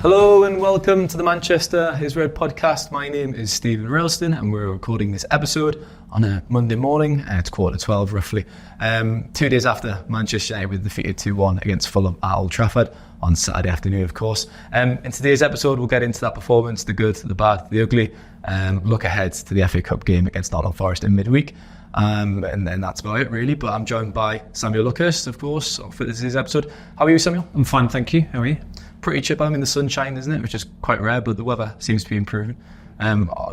Hello and welcome to the Manchester is Red podcast. My name is Steven Railston and we're recording this episode on a Monday morning. It's 11:15 roughly. 2 days after Manchester United were defeated 2-1 against Fulham at Old Trafford on Saturday afternoon, of course. In today's episode, we'll get into that performance, the good, the bad, the ugly. Look ahead to the FA Cup game against Nottingham Forest in midweek. And then that's about it really. But I'm joined by Samuel Luckhurst, of course, for today's episode. How are you, Samuel? I'm fine, thank you. How are you? Pretty chip. I'm in the sunshine, isn't it? Which is quite rare, but the weather seems to be improving.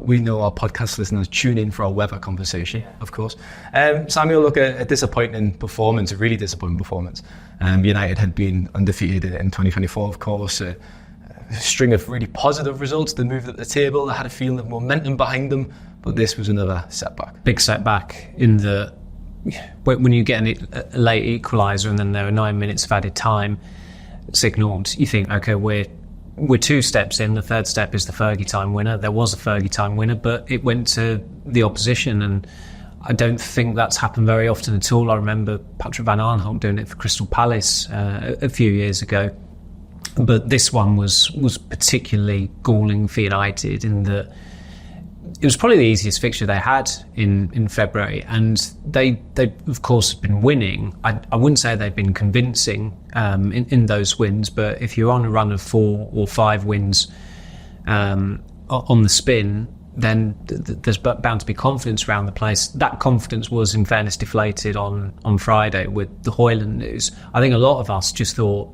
We know our podcast listeners tune in for our weather conversation, of course. Samuel, look, a disappointing performance, a really disappointing performance. United had been undefeated in 2024, of course. A string of really positive results. They moved up the table. They had a feeling of momentum behind them, but this was another setback. Big setback in the when you get a late equaliser and then there are 9 minutes of added time. It's ignored. You think, okay, we're 2 steps in. The third step is the Fergie time winner. There was a Fergie time winner, but it went to the opposition, and I don't think that's happened very often at all. I remember Patrick Van Aanholt doing it for Crystal Palace a few years ago, but this one was particularly galling for United in that it was probably the easiest fixture they had in February, and they of course have been winning. I wouldn't say they've been convincing in those wins, but if you're on a run of 4 or 5 wins on the spin, then there's bound to be confidence around the place. That confidence was, in fairness, deflated on Friday with the Højlund news. I think a lot of us just thought,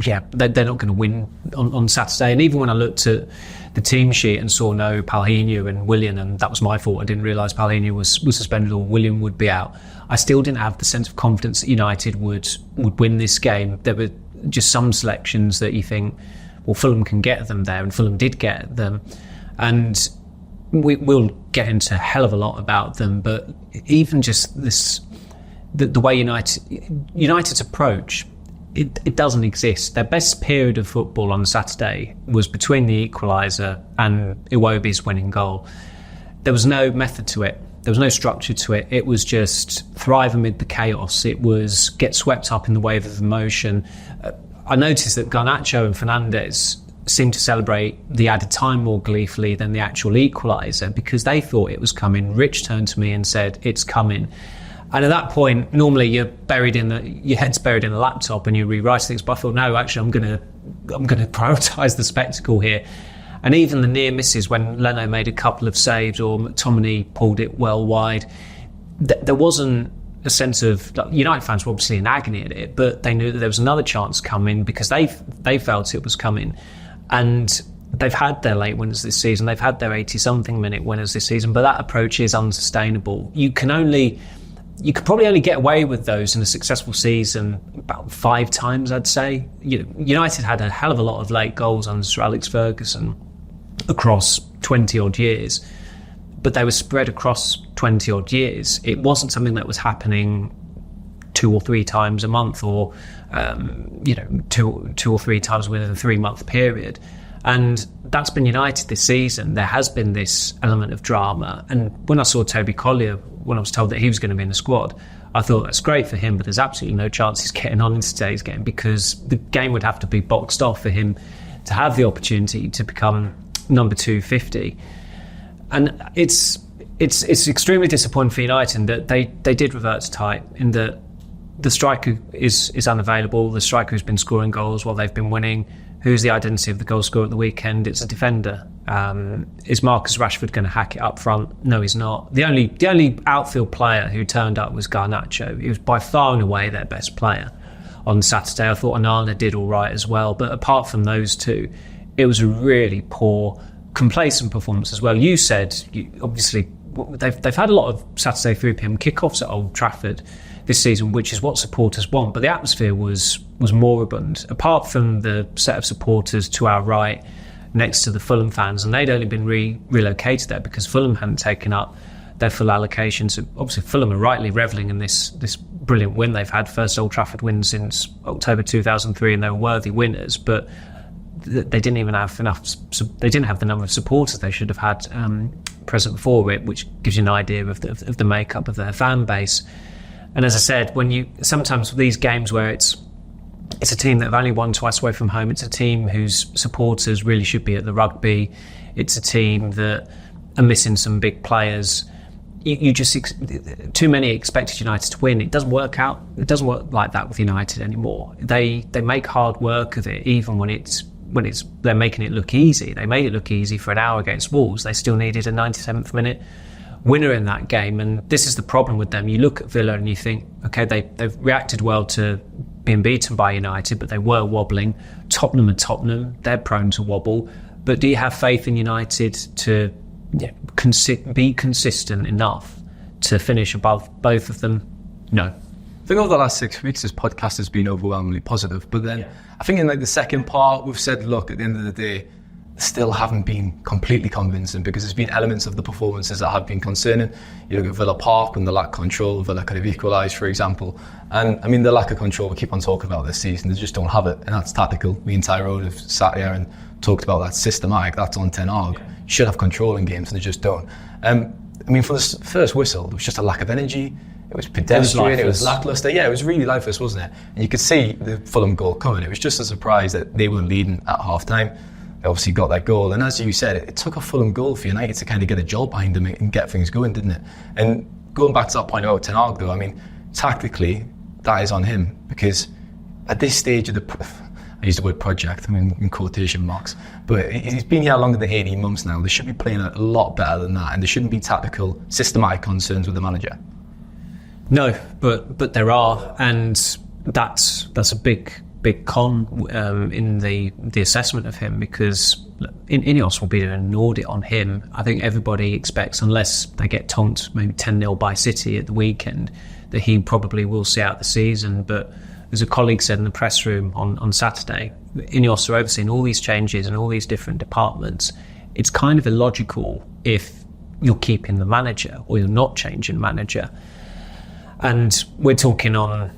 yeah, they're not going to win on Saturday. And even when I looked at the team sheet and saw no Palhinha and Willian, and that was my fault, I didn't realise Palhinha was suspended or Willian would be out, I still didn't have the sense of confidence that United would win this game. There were just some selections that you think, well, Fulham can get them there, and Fulham did get them. And we'll get into a hell of a lot about them, but even just this, the way United's approach, it doesn't exist. Their best period of football on Saturday was between the equaliser and Iwobi's winning goal. There was no method to it. There was no structure to it. It was just thrive amid the chaos. It was get swept up in the wave of emotion. I noticed that Garnacho and Fernandes seemed to celebrate the added time more gleefully than the actual equaliser because they thought it was coming. Rich turned to me and said, "It's coming." And at that point, normally your head's buried in a laptop and you rewrite things. But I thought, no, actually, I'm going to prioritise the spectacle here. And even the near misses when Leno made a couple of saves or McTominay pulled it well wide, there wasn't a sense of, United fans were obviously in agony at it, but they knew that there was another chance coming because they felt it was coming. And they've had their late winners this season. They've had their 80-something minute winners this season, but that approach is unsustainable. You could probably only get away with those in a successful season about 5 times, I'd say. United had a hell of a lot of late goals under Sir Alex Ferguson across 20-odd years, but they were spread across 20-odd years. It wasn't something that was happening 2 or 3 times a month or, 2 or 3 times within a 3-month period. And that's been United this season. There has been this element of drama. And when I saw Toby Collier, when I was told that he was going to be in the squad, I thought that's great for him, but there's absolutely no chance he's getting on in today's game because the game would have to be boxed off for him to have the opportunity to become number 250. And it's extremely disappointing for United in that they did revert to type, in that the striker is unavailable, the striker who's been scoring goals while they've been winning. Who's the identity of the goal scorer at the weekend? It's a defender. Is Marcus Rashford going to hack it up front? No, he's not. The only outfield player who turned up was Garnacho. He was by far and away their best player on Saturday. I thought Onana did all right as well. But apart from those two, it was a really poor, complacent performance as well. You said, obviously, they've had a lot of Saturday 3 p.m. kickoffs at Old Trafford this season, which is what supporters want, but the atmosphere was moribund. Apart from the set of supporters to our right next to the Fulham fans, and they'd only been relocated there because Fulham hadn't taken up their full allocation. So obviously Fulham are rightly revelling in this brilliant win they've had, first Old Trafford win since October 2003, and they were worthy winners, but they didn't even have enough. They didn't have the number of supporters they should have had present for it, which gives you an idea of the makeup of their fan base. And as I said, sometimes these games where it's It's a team that have only won twice away from home. It's a team whose supporters really should be at the rugby. It's a team that are missing some big players. You just too many expected United to win. It doesn't work out. It doesn't work like that with United anymore. They make hard work of it, even when they're making it look easy. They made it look easy for an hour against Wolves. They still needed a 97th minute winner in that game, and this is the problem with them. You look at Villa and you think, okay, they've reacted well to being beaten by United, but they were wobbling. Tottenham are Tottenham. They're prone to wobble. But do you have faith in United to be consistent enough to finish above both of them? No. I think over the last 6 weeks, this podcast has been overwhelmingly positive. But then I think in the second part, we've said, look, at the end of the day, still haven't been completely convincing, because there's been elements of the performances that have been concerning. You look at Villa Park when they lack control. Villa could have equalised, for example. And I mean, the lack of control we keep on talking about this season, they just don't have it, and that's tactical. Me and Tyrone have sat here and talked about that systematic. That's on Ten Hag. You should have control in games, and they just don't. I mean, for the first whistle, there was just a lack of energy. It was pedestrian, it was lacklustre. Yeah, it was really lifeless, wasn't it? And you could see the Fulham goal coming. It was just a surprise that they weren't leading at half-time. They obviously got that goal. And as you said, it took a Fulham goal for United to kind of get a job behind them and get things going, didn't it? And going back to that point about Ten Hag, though, I mean, tactically, that is on him. Because at this stage of I use the word project, I mean, in quotation marks, but he's been here longer than 18 months now. They should be playing a lot better than that, and there shouldn't be tactical, systematic concerns with the manager. No, but there are, and that's a big con in the assessment of him, because Ineos will be doing an audit on him. I think everybody expects, unless they get tonked maybe 10-0 by City at the weekend, that he probably will see out the season. But as a colleague said in the press room on Saturday, Ineos are overseeing all these changes in all these different departments. It's kind of illogical if you're keeping the manager or you're not changing manager. And we're talking on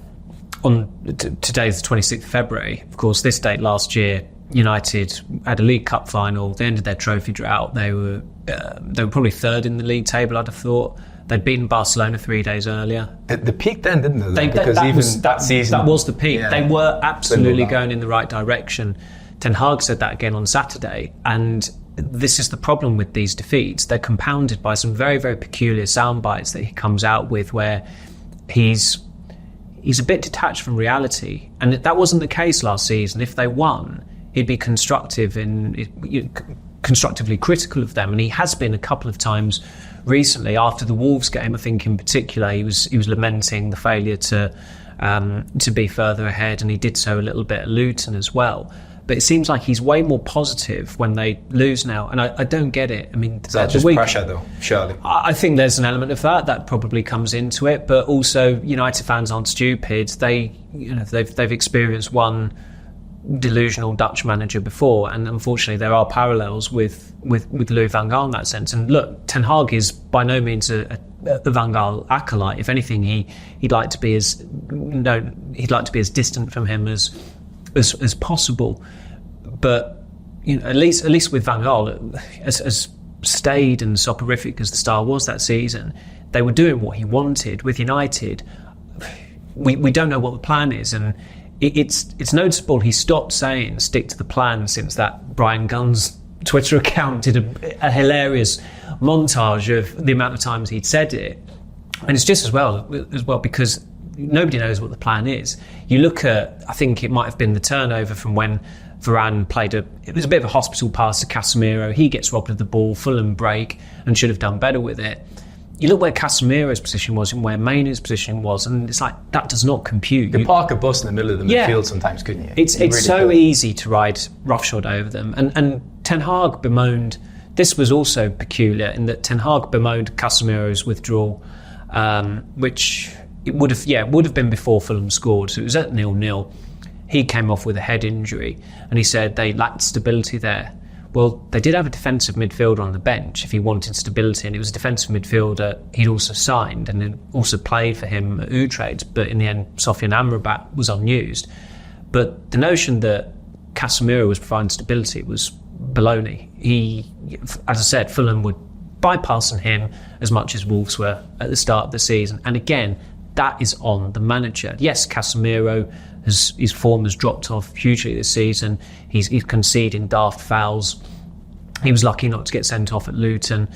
today's the 26th of February. Of course, this date last year, United had a League Cup final. They ended their trophy drought. They were probably third in the league table, I'd have thought. They'd beaten Barcelona 3 days earlier. The peak then, didn't they? Because that season... That was the peak. Yeah. They were absolutely going in the right direction. Ten Hag said that again on Saturday. And this is the problem with these defeats. They're compounded by some very, very peculiar sound bites that he comes out with, where he's a bit detached from reality. And that wasn't the case last season. If they won, he'd be constructively critical of them. And he has been a couple of times recently. After the Wolves game, I think in particular, he was lamenting the failure to be further ahead, and he did so a little bit at Luton as well. But it seems like he's way more positive when they lose now, and I don't get it. I mean, is that just pressure, though? Surely, I think there's an element of that probably comes into it. But also, United fans aren't stupid. They've experienced one delusional Dutch manager before, and unfortunately there are parallels with Louis van Gaal in that sense. And look, Ten Hag is by no means a Van Gaal acolyte. If anything, he'd like to be as distant from him as possible. But at least with Van Gaal, as staid and soporific as the style was that season, they were doing what he wanted. With United, we don't know what the plan is, and it's noticeable he stopped saying stick to the plan since that Brian Gunn's Twitter account did a hilarious montage of the amount of times he'd said it. And it's just as well because nobody knows what the plan is. You look at, I think it might have been the turnover from when Varane it was a bit of a hospital pass to Casemiro. He gets robbed of the ball, Fulham break, and should have done better with it. You look where Casemiro's position was and where Mainoo's position was, and it's like, that does not compute. You park a bus in the middle of the midfield sometimes, couldn't you? It's really so easy to ride roughshod over them. And Ten Hag bemoaned, this was also peculiar in that Ten Hag bemoaned Casemiro's withdrawal, which it would have been before Fulham scored, so it was at 0-0. He came off with a head injury, and he said they lacked stability there. Well, they did have a defensive midfielder on the bench if he wanted stability, and it was a defensive midfielder he'd also signed and had also played for him at Utrecht, but in the end, Sofian Amrabat was unused. But the notion that Casemiro was providing stability was baloney. As I said, Fulham were bypassing him as much as Wolves were at the start of the season. And again, that is on the manager. Yes, Casemiro, his form has dropped off hugely this season. He's conceding daft fouls. He was lucky not to get sent off at Luton.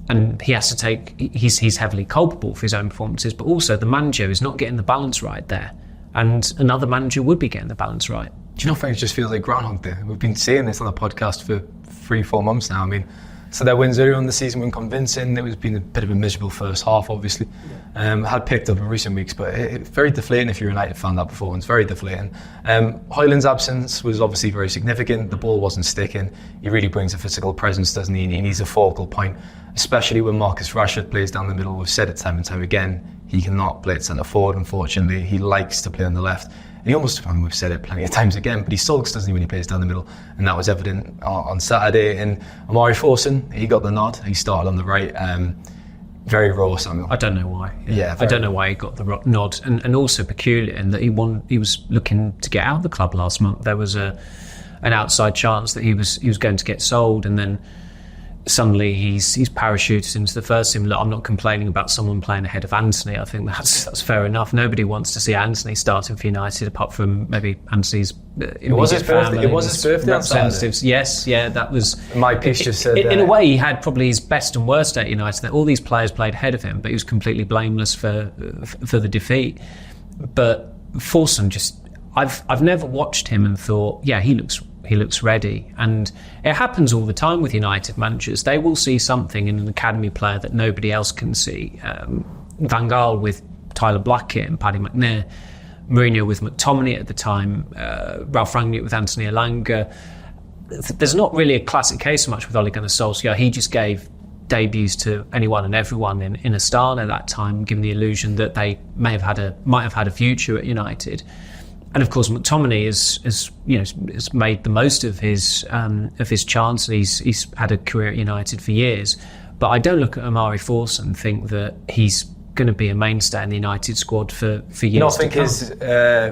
And he has to take, he's heavily culpable for his own performances, but also the manager is not getting the balance right there. And another manager would be getting the balance right. Do you know, it just feels like Groundhog Day? We've been saying this on the podcast for 3-4 months now. I mean, so their wins earlier on the season weren't convincing. It was been a bit of a miserable first half, obviously. Had picked up in recent weeks, but it's very deflating if you're a United fan, that performance. Very deflating. Højlund's absence was obviously very significant. The ball wasn't sticking. He really brings a physical presence, doesn't he? And he's a focal point, especially when Marcus Rashford plays down the middle. We've said it time and time again. He cannot play at centre forward, unfortunately. He likes to play on the left. And he almost, I mean, we've said it plenty of times again, but he sulks, doesn't he, when he plays down the middle? And that was evident on Saturday. And Omari Forson, he got the nod. He started on the right. Very raw, Samuel. I don't know why. Yeah, I don't know why he got the nod. And also peculiar in that he was looking to get out of the club last month. There was an outside chance that he was going to get sold, and then suddenly he's parachuted into the first team. Look, I'm not complaining about someone playing ahead of Antony. I think that's fair enough. Nobody wants to see Antony starting for United, apart from maybe Antony's immediate family. It was his birthday. Representatives. Yes, yeah, that was. My piece just said. In a way, he had probably his best and worst day at United. All these players played ahead of him, but he was completely blameless for the defeat. But Forson I've never watched him and thought, yeah, he looks ready. And it happens all the time with United managers. They will see something in an academy player that nobody else can see. Van Gaal with Tyler Blackett and Paddy McNair, Mourinho with McTominay at the time, Ralph Rangnick with Anthony Elanga. There's not really a classic case so much with Ole Gunnar Solskjaer. He just gave debuts to anyone and everyone in Astana at that time, giving the illusion that they might have had a future at United. And of course, McTominay has made the most of his chance, and he's had a career at United for years. But I don't look at Omari Forson and think that he's going to be a mainstay in the United squad for years. You don't think his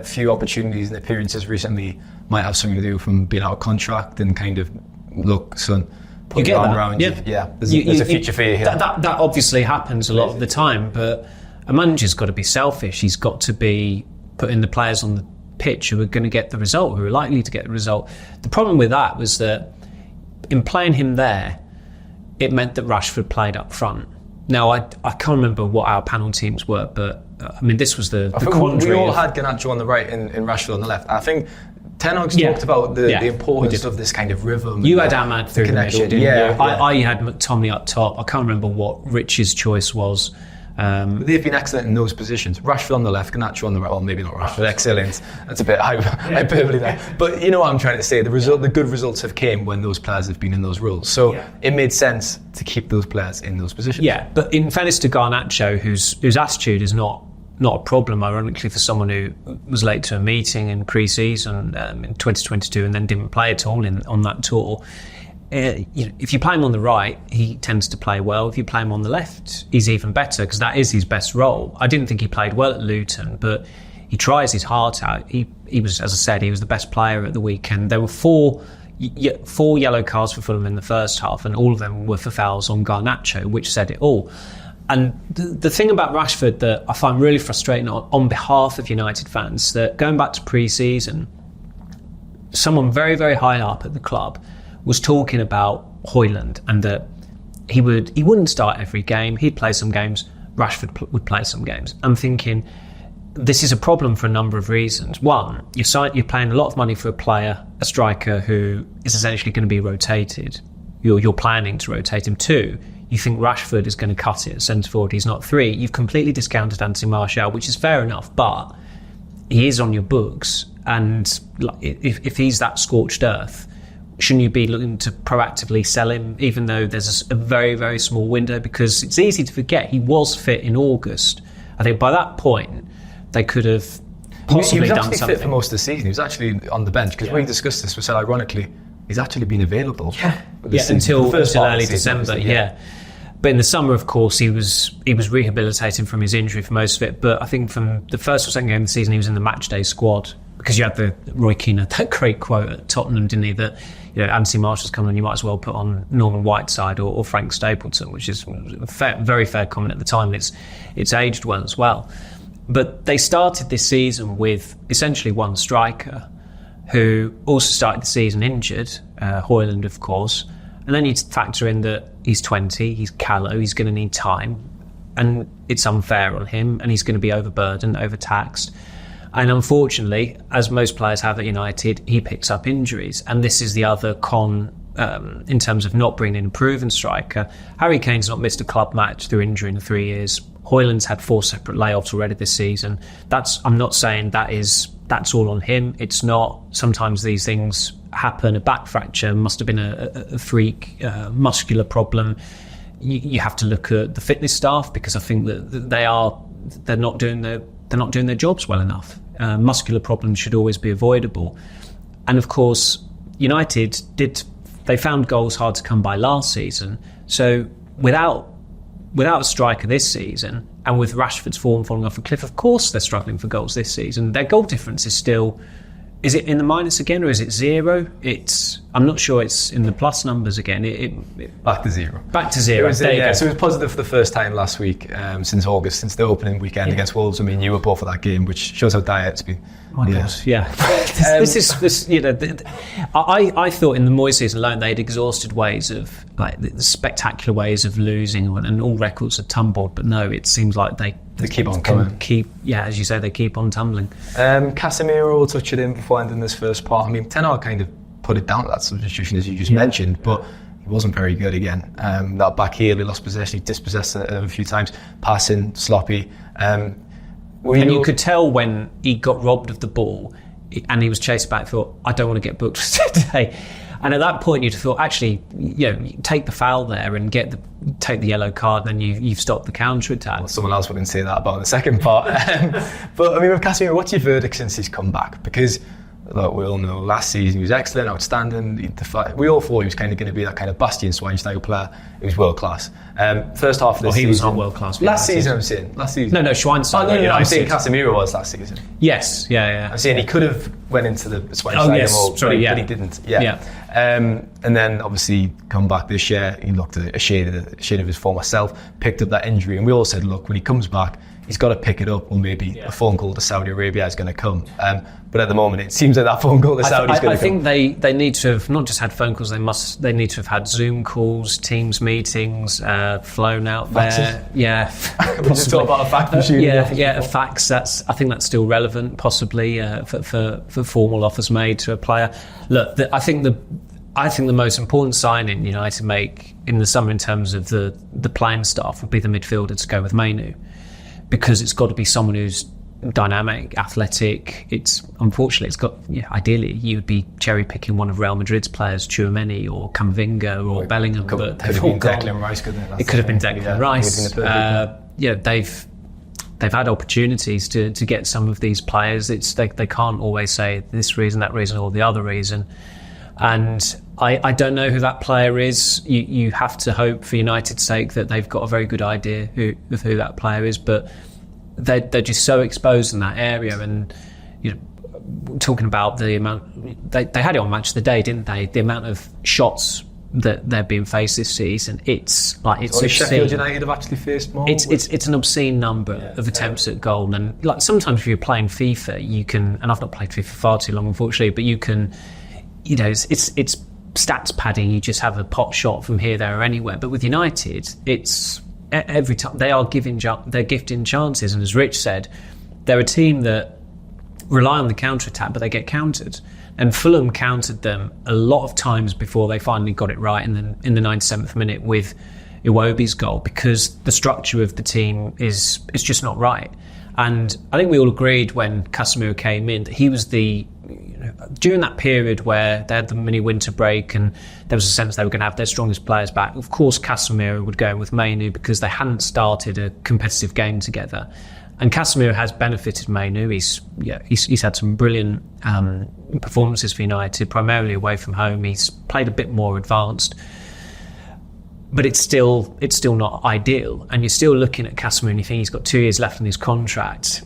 few opportunities and appearances recently might have something to do from being out of contract and kind of, look, son, put your arm around you. Yeah, there's a future for you here. That obviously happens a lot of the time, but a manager's got to be selfish. He's got to be putting the players on the pitch who are going to get the result, who are likely to get the result. The problem with that was that in playing him there, it meant that Rashford played up front. Now, I can't remember what our panel teams were, but I mean, this was the quandary. We all had Garnacho on the right and Rashford on the left. I think Ten Hag's talked about the importance of this kind of rhythm. You had Ahmad through the middle, didn't you? Yeah. I had McTominay up top. I can't remember what Rich's choice was. They've been excellent in those positions. Rashford on the left, Garnacho on the right. Well, maybe not Rashford. Excellent. That's a bit hyperbole there. But you know what I'm trying to say. The good results have came when those players have been in those roles. So it made sense to keep those players in those positions. Yeah, but in fairness to Garnacho, whose attitude is not a problem, ironically, for someone who was late to a meeting in pre-season in 2022 and then didn't play at all on that tour. If you play him on the right, he tends to play well. If you play him on the left, he's even better, because that is his best role. I didn't think he played well at Luton, but he tries his heart out. He was, as I said, he was the best player at the weekend. There were four yellow cards for Fulham in the first half, and all of them were for fouls on Garnacho, which said it all. And the thing about Rashford that I find really frustrating on behalf of United fans, that going back to pre-season, someone very, very high up at the club was talking about Højlund, and that he wouldn't start every game. He'd play some games. Rashford would play some games. I'm thinking this is a problem for a number of reasons. One, you're paying a lot of money for a striker who is essentially going to be rotated. You're planning to rotate him. Two, you think Rashford is going to cut it at centre forward. He's not. Three, you've completely discounted Antony Marshall, which is fair enough, but he is on your books, and if he's that scorched earth, shouldn't you be looking to proactively sell him, even though there's a very, very small window? Because it's easy to forget he was fit in August. I think by that point, they could have possibly done something. He was actually fit for most of the season. He was actually on the bench, because when we discussed this, we said, ironically, he's actually been available. Until early December, But in the summer, of course, he was rehabilitating from his injury for most of it. But I think from the first or second game of the season, he was in the matchday squad, because you had the Roy Keane, that great quote at Tottenham, didn't he? That Antony Marshall's coming on, you might as well put on Norman Whiteside or Frank Stapleton, which is a very fair comment at the time, and it's aged well as well. But they started this season with essentially one striker who also started the season injured, Højlund, of course. And then you factor in that he's 20, he's callow, he's going to need time. And it's unfair on him, and he's going to be overburdened, overtaxed. And unfortunately, as most players have at United, he picks up injuries. And this is the other con in terms of not bringing in a proven striker. Harry Kane's not missed a club match through injury in 3 years. Højlund's had 4 separate layoffs already this season. I'm not saying that's all on him. It's not. Sometimes these things happen. A back fracture must have been a freak muscular problem. You have to look at the fitness staff, because I think that they're not doing their jobs well enough. Muscular problems should always be avoidable. And of course, United they found goals hard to come by last season. So without a striker this season, and with Rashford's form falling off a cliff, of course they're struggling for goals this season. Their goal difference is still, is it in the minus again, or is it 0? I'm not sure it's in the plus numbers again. Back to 0. Back to 0. So it was positive for the first time last week since August, since the opening weekend against Wolves. I mean, you were both for that game, which shows how dire it's been. Yeah. This I thought in the Moyes season alone they'd exhausted ways of, like, the spectacular ways of losing, and all records had tumbled. But no, it seems like they keep on coming. As you say, they keep on tumbling. Casemiro, will touch it in before ending this first part. I mean, Ten Hag kind of put it down to that substitution, as you just mentioned, but he wasn't very good again. That back heel, he lost possession, he dispossessed it a few times, passing, sloppy. You could tell when he got robbed of the ball and he was chased back, thought, I don't want to get booked today. And at that point, you'd have thought, actually, take the foul there and take the yellow card, then you've stopped the counter-attack. Well, someone else wouldn't say that about the second part. But, I mean, with Casemiro, what's your verdict since he's come back? Because, look, we all know last season he was excellent, outstanding. We all thought he was kind of going to be that kind of Bastian Schweinsteiger player. He was world-class. First half of this season... he was not world-class. Last season, I'm saying. Last season. No, Schweinsteiger. No, I'm saying Casemiro was last season. Yes, yeah. I'm saying he could have went into the Schweinsteiger mold, but he didn't. Yeah. And then, obviously, come back this year, he looked at a shade of his former self, picked up that injury, and we all said, look, when he comes back, he's got to pick it up, or maybe a phone call to Saudi Arabia is going to come. But at the moment, it seems like that phone call to Saudi is going to come. I think they need to have not just had phone calls, they need to have had Zoom calls, Teams meetings, flown out there. Yeah. We just talk about a fax machine. A fax. I think that's still relevant, possibly, for formal offers made to a player. Look, I think the most important signing United make in the summer in terms of the playing staff would be the midfielder to go with Mainu, because it's got to be someone who's dynamic, athletic. Ideally you would be cherry picking one of Real Madrid's players, Tchouaméni or Camavinga or Bellingham, but could have been Declan Rice, couldn't it? It could have been Declan Rice. They've had opportunities to get some of these players. They can't always say this reason, that reason, or the other reason. And I don't know who that player is. You have to hope, for United's sake, that they've got a very good idea of who that player is. But they're just so exposed in that area. And talking about the amount, they had it on Match of the Day, didn't they? The amount of shots that they're being faced this season, it's obscene. Sheffield United have actually faced more. It's an obscene number of attempts at goal. And like sometimes if you're playing FIFA, you can, and I've not played FIFA for far too long, unfortunately, but you can. It's stats padding. You just have a pot shot from here, there, or anywhere. But with United, it's every time they're gifting chances. And as Rich said, they're a team that rely on the counter attack, but they get countered. And Fulham countered them a lot of times before they finally got it right. And then in the 97th minute with Iwobi's goal, because the structure of the team is just not right. And I think we all agreed when Casemiro came in that he was during that period where they had the mini winter break and there was a sense they were going to have their strongest players back. Of course, Casemiro would go in with Mainu because they hadn't started a competitive game together. And Casemiro has benefited Mainu. He's had some brilliant performances for United, primarily away from home. He's played a bit more advanced. But it's still not ideal. And you're still looking at Casemiro and you think he's got 2 years left on his contract.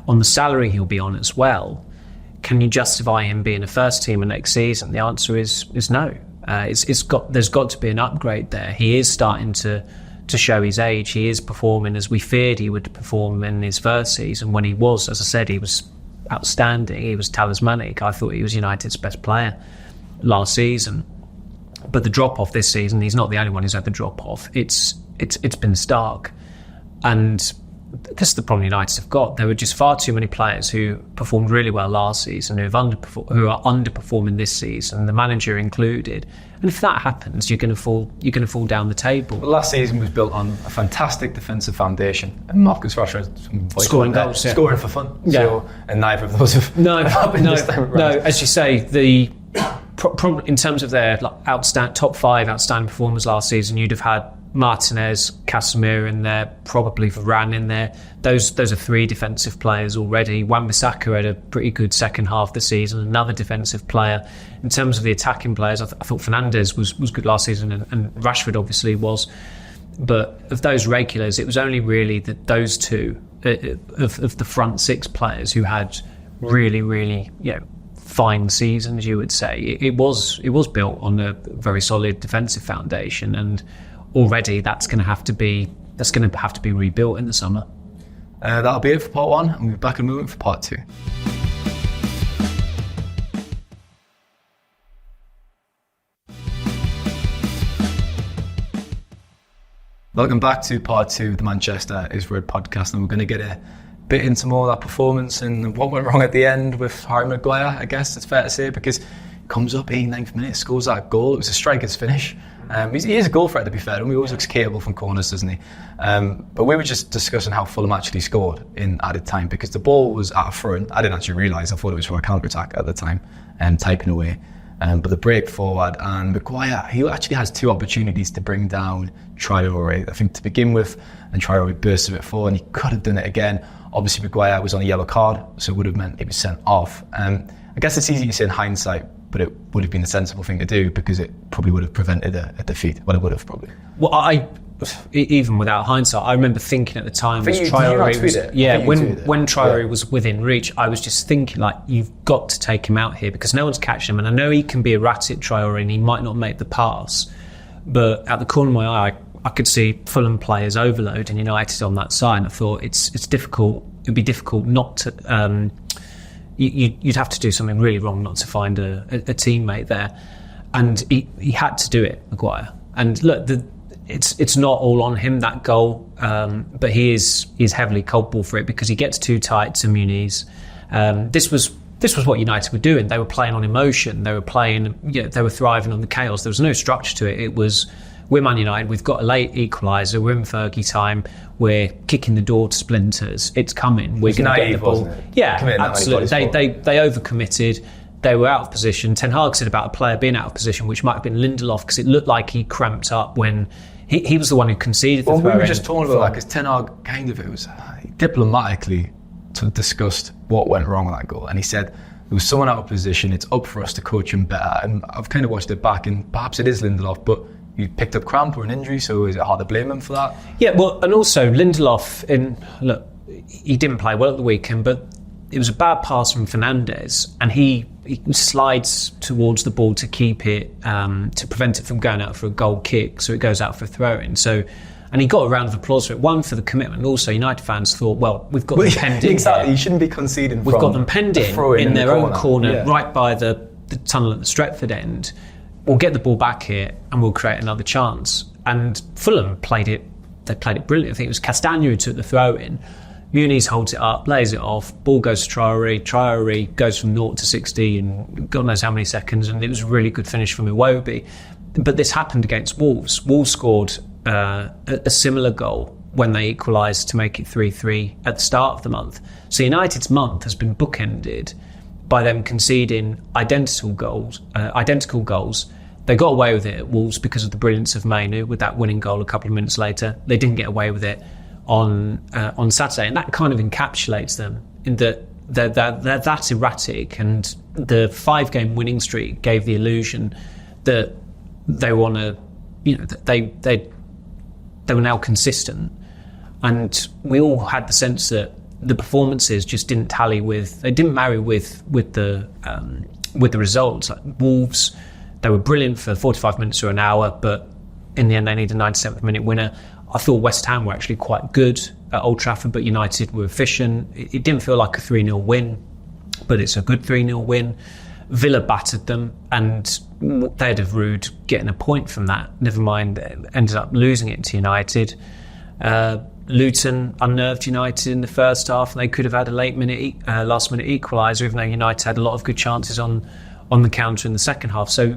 On the salary he'll be on as well, can you justify him being a first teamer next season? The answer is no. There's got to be an upgrade there. He is starting to to show his age. He is performing as we feared he would perform in his first season, when he was, as I said, he was outstanding. He was talismanic. I thought he was United's best player last season. But the drop-off this season, he's not the only one who's had the drop-off. It's been stark. And this is the problem United have got. There were just far too many players who performed really well last season, who are underperforming this season, the manager included. And if that happens, you're going to fall down the table. Well, last season was built on a fantastic defensive foundation, and Marcus Rashford scoring goals, scoring for fun. Yeah. So, and neither of those have happened this time around. No. As you say, the in terms of their top 5 outstanding performers last season, you'd have had Martinez, Casemiro in there, probably Varane in there. Those are 3 defensive players already. Wan-Bissaka had a pretty good second half of the season, another defensive player. In terms of the attacking players, I thought Fernandes was good last season, and Rashford obviously was. But of those regulars, it was only really those 2 of the front 6 players who had really, really, fine seasons, you would say. It was built on a very solid defensive foundation, and already that's going to have to be rebuilt in the summer. That'll be it for part 1, and we'll be back in a moment for part 2. Welcome back to part 2 of the Manchester is Red podcast, and we're going to get a bit into more of that performance and what went wrong at the end with Harry Maguire, I guess it's fair to say, because he comes up 89th minute, scores that goal. It was a striker's finish. He is a goal threat, to be fair, and he always looks capable from corners, doesn't he? But we were just discussing how Fulham actually scored in added time, because the ball was at a front. I didn't actually realise, I thought it was for a counter-attack at the time, typing away. But the break forward, and Maguire, he actually has 2 opportunities to bring down Traore, I think, to begin with, and Traore bursts a bit forward, and he could have done it again. Obviously, Maguire was on a yellow card, so it would have meant he was sent off. I guess it's easy to say in hindsight, but it would have been the sensible thing to do, because it probably would have prevented a defeat. Well, it would have probably. Well, even without hindsight, I remember thinking at the time, when Traore was within reach, I was just thinking, you've got to take him out here, because no one's catching him. And I know he can be erratic, Traore, and he might not make the pass, but at the corner of my eye, I could see Fulham players overloading United on that side. And I thought it's difficult. It'd be difficult not to. You'd have to do something really wrong not to find a teammate there, and he had to do it, Maguire. And look, it's not all on him, that goal, but he is heavily culpable for it, because he gets too tight to Muniz. This was what United were doing. They were playing on emotion. They were thriving on the chaos. There was no structure to it. It was, we're Man United, we've got a late equaliser, we're in Fergie time, we're kicking the door to splinters, it's coming, we're going to get the ball. Wasn't it? Yeah, absolutely. They overcommitted, they were out of position. Ten Hag said about a player being out of position, which might have been Lindelof, because it looked like he cramped up when he was the one who conceded the throw. Well, we were just talking about that, because Ten Hag diplomatically discussed what went wrong with that goal, and he said, there was someone out of position, it's up for us to coach him better. And I've kind of watched it back, and perhaps it is Lindelof, but he picked up cramp or an injury, so is it hard to blame him for that? Yeah, well, and also Lindelof, he didn't play well at the weekend, but it was a bad pass from Fernandes, and he slides towards the ball to keep it, to prevent it from going out for a goal kick, so it goes out for a throw-in. And he got a round of applause for it. One, for the commitment. Also, United fans thought, well, we've got them penned in. Exactly, you shouldn't be conceding. We've got them penned in their own corner, right by the tunnel at the Stretford end. We'll get the ball back here and we'll create another chance. And Fulham played it brilliantly. I think it was Castagna who took the throw in. Muniz holds it up, lays it off, ball goes to Traore. Traore goes from 0 to 60 in God knows how many seconds, and it was a really good finish from Iwobi. But this happened against Wolves. Wolves scored a similar goal when they equalised to make it 3-3 at the start of the month. So United's month has been bookended by them conceding identical goals. They got away with it at Wolves because of the brilliance of Mainu with that winning goal a couple of minutes later. They didn't get away with it on Saturday, and that kind of encapsulates them in that they're that erratic, and the 5-game winning streak gave the illusion that they were on they were now consistent, and we all had the sense that the performances just didn't marry with the results. Like Wolves, they were brilliant for 45 minutes or an hour, but in the end they need a 97th minute winner. I thought West Ham were actually quite good at Old Trafford, but United were efficient. It didn't feel like a 3-0 win, but it's a good 3-0 win. Villa battered them, and they'd have rued getting a point from that. Never mind, ended up losing it to United. Luton unnerved United in the first half, and they could have had a last minute equaliser, even though United had a lot of good chances on the counter in the second half. So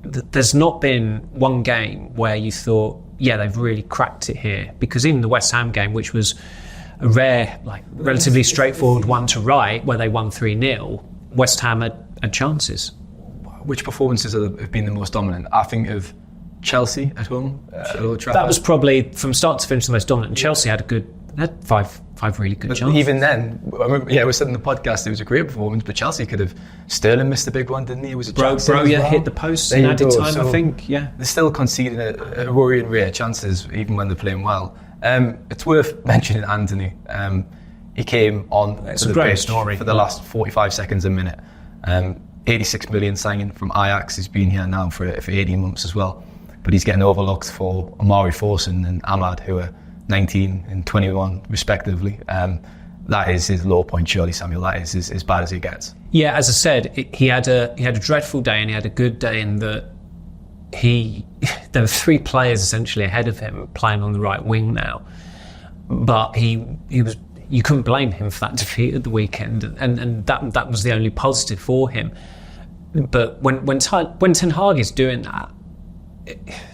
there's not been one game where you thought, yeah, they've really cracked it here. Because even the West Ham game, which was a rare, relatively straightforward one to right, where they won 3-0, West Ham had chances. Which performances have been the most dominant? I think of Chelsea at home, at Old Trafford. That was probably, from start to finish, the most dominant. Chelsea had five really good chances. Even then, I remember, we said in the podcast it was a great performance, but Chelsea could have. Sterling missed a big one, didn't he? It was a chance. Broja hit the post in added time, I think. Yeah, they're still conceding a worrying rate of chances, even when they're playing well. It's worth mentioning Antony. He came on for the pitch for the last 45 seconds a minute. 86 million signing from Ajax. He's been here now for 18 months as well. But he's getting overlooked for Omari Forson and Ahmad, who are 19 and 21 respectively. That is his low point, surely, Samuel. That is as bad as he gets. Yeah, as I said, he had a dreadful day, and he had a good day in that there were 3 players essentially ahead of him playing on the right wing now. But you couldn't blame him for that defeat at the weekend, and that was the only positive for him. But when Ten Hag is doing that,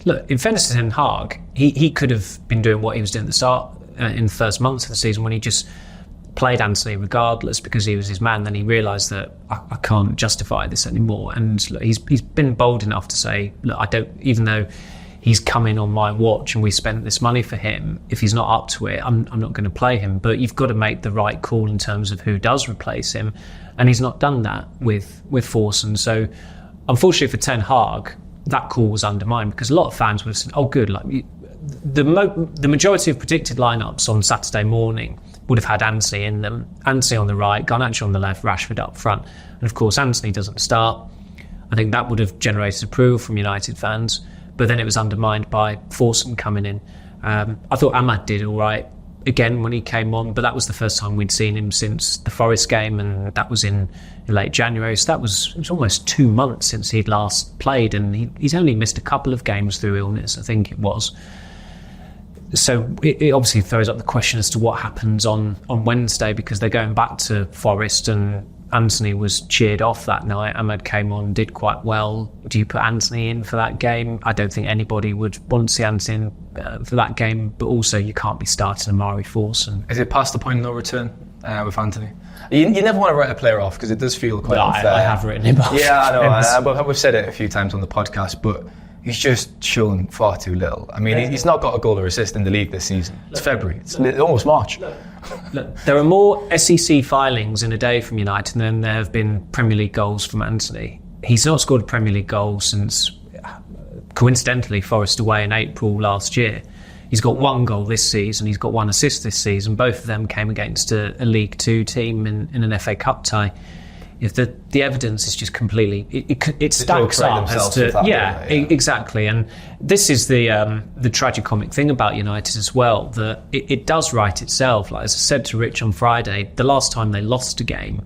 look, in fairness to Ten Hag, he could have been doing what he was doing at the start in the first months of the season, when he just played Antony regardless because he was his man. Then he realised that I can't justify this anymore, and look, he's been bold enough to say, look, I don't, even though he's come in on my watch and we spent this money for him, if he's not up to it, I'm not going to play him. But you've got to make the right call in terms of who does replace him, and he's not done that with Forson. So unfortunately for Ten Hag, that call was undermined, because a lot of fans would have said, oh good, the majority of predicted lineups on Saturday morning would have had Antony in them. Antony on the right, Garnacho on the left, Rashford up front. And of course Antony doesn't start. I think that would have generated approval from United fans. But then it was undermined by Forson coming in. I thought Ahmad did all right again when he came on, but that was the first time we'd seen him since the Forest game, and that was in late January. So it was almost 2 months since he'd last played, and he's only missed a couple of games through illness, I think it was. So it obviously throws up the question as to what happens on Wednesday, because they're going back to Forest, and Antony was cheered off that night. Ahmad came on, did quite well. Do you put Antony in for that game? I don't think anybody would want to see Antony in for that game, but also you can't be starting Omari Forson. Is it past the point of no return with Antony? You never want to write a player off, because it does feel quite unfair. I have written him off. Yeah, I know. We've said it a few times on the podcast, but he's just shown far too little. I mean, he's not got a goal or assist in the league this season. It's February. It's almost March. Look, there are more SEC filings in a day from United than there have been Premier League goals from Antony. He's not scored a Premier League goal since, coincidentally, Forest away in April last year. He's got 1 goal this season. He's got 1 assist this season. Both of them came against a League Two team in an FA Cup tie. If the evidence is just completely, it stacks up as to exactly. And this is the tragicomic thing about United as well, that it does right itself. Like, as I said to Rich on Friday, the last time they lost a game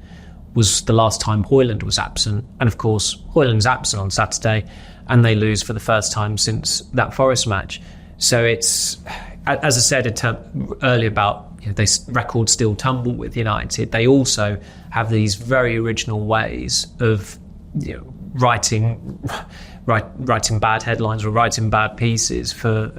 was the last time Højlund was absent, and of course Højlund's absent on Saturday, and they lose for the first time since that Forest match. So it's, as I said earlier about, they records still tumble with United. They also have these very original ways of writing bad headlines or writing bad pieces for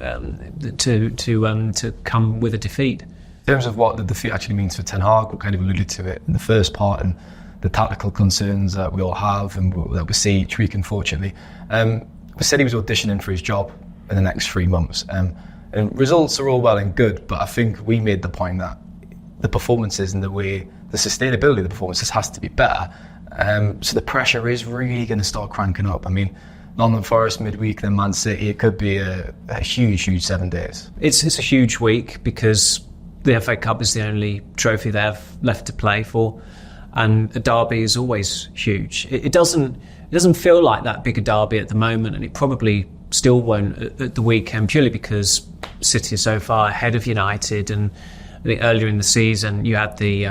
to come with a defeat. In terms of what the defeat actually means for Ten Hag, we kind of alluded to it in the first part, and the tactical concerns that we all have and that we see each week, unfortunately. We said he was auditioning for his job in the next 3 months. And results are all well and good, but I think we made the point that the performances and the sustainability of the performances has to be better. So the pressure is really going to start cranking up. I mean, London Forest midweek, then Man City, it could be a huge 7 days. It's a huge week, because the FA Cup is the only trophy they have left to play for, and a derby is always huge. It doesn't feel like that big a derby at the moment, and it probably still won't at the weekend, purely because City are so far ahead of United. And I think earlier in the season you had the